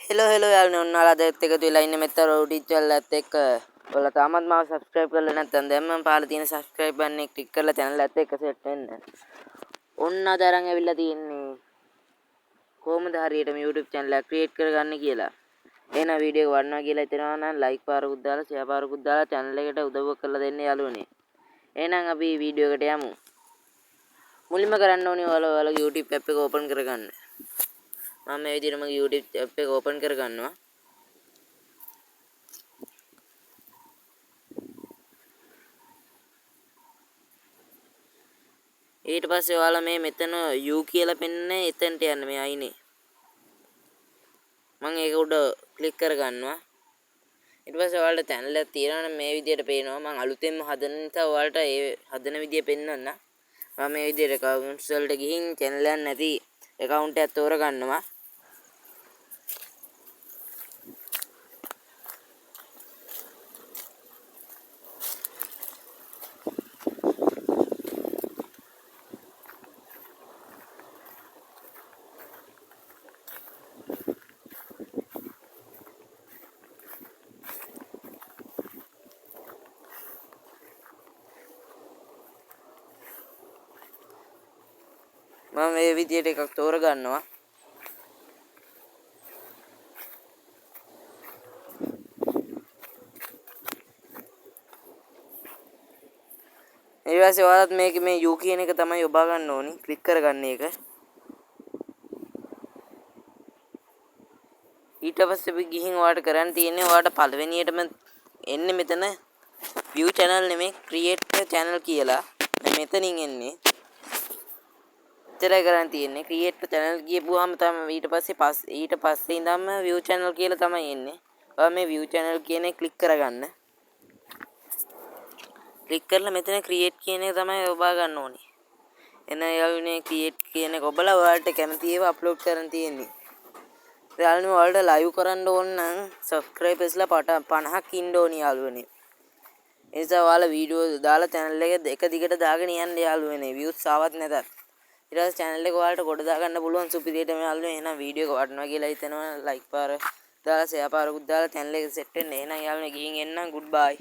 Hello යාළුවනේ ඔන්නාලා අදත් එකතු වෙලා ඉන්නේ මෙතන රෝඩි channel එකත් එක්ක. ඔයාලා තාමත් මාව subscribe කරලා නැත්නම් දැන් මම පහලා තියෙන subscribe button එක click කරලා channel එකත් එක්ක set වෙන්න. ඔන්න අද අරන් ඇවිල්ලා තියෙන්නේ කොහොමද හරියටම YouTube channel එක create කරගන්නේ කියලා. එහෙනම් වීඩියෝ එක වඩනවා කියලා හිතනවා නම් like පාරකුත් දාලා share පාරකුත් දාලා channel එකට උදව්වක් කරලා දෙන්න යාළුවනේ. එහෙනම් අපි වීඩියෝ එකට යමු. මුලින්ම කරන්න ඕනේ ඔයාලගේ YouTube app එක open කරගන්න. මම මේ විදිහට මගේ YouTube app එක open කරගන්නවා. ඊට පස්සේ ඔයාලා මේ මෙතන U කියලා පෙන්නන්නේ එතනට යන්න මේ අයිනේ. මම ඒක උඩ ක්ලික් කරගන්නවා. ඊට පස්සේ ඔයාලට channel එකක් තියෙනවා නම් මේ විදිහට පේනවා. මම අලුතෙන්ම හදන නිසා ඔයාලට ඒ හදන විදිය පෙන්වන්න. මම මේ විදිහට accounts වලට ගිහින් channel එකක් නැති account එකක් තෝරගන්නවා. මම මේ විදිහට එකක් තෝරගන්නවා. ඊට පස්සේ ඔයාලත් මේ U කියන එක තමයි ඔබා ගන්න ඕනි. ක්ලික් කරගන්න එක. ඊට පස්සේ අපි ගිහින් ඔයාලට කරන්න තියෙන්නේ ඔයාලට පළවෙනියටම එන්නේ මෙතන view channel නෙමෙයි create channel කියලා. මෙතනින් එන්නේ. ඉතරයි කරන් තියෙන්නේ create channel කියපුවාම තමයි ඊට පස්සේ ඉඳන්ම view channel කියලා තමයි එන්නේ. ඔයා මේ view channel කියන එක ක්ලික් කරගන්න. ක්ලික් කරලා මෙතන create කියන එක තමයි ඔබා ගන්න ඕනේ. එන යාළුවනේ create කියන එක ඔබලා ඔයාලට කැමති ඒවා අප්ලෝඩ් කරන් තියෙන්නේ. යාළුවනේ ඔයාලට live කරන්න ඕන නම් subscribersලා 50ක් ඉන්න ඕනේ යාළුවනේ. ඒ නිසා ඔයාලා වීඩියෝ දාලා channel එක දිගට දාගෙන යන්න යාළුවනේ views ආවත් නැතත්. ඊට පස්සේ channel එක ඔයාලට කොට දාගන්න පුළුවන් සුපිරියට මේ යාළුවනේ. එහෙනම් වීඩියෝ එක වටනවා කියලා හිතනවා like පාර දාලා share පාරකුත් දාලා channel එක set වෙන්න. එහෙනම් යාළුවනේ ගිහින් එන්නම් goodbye.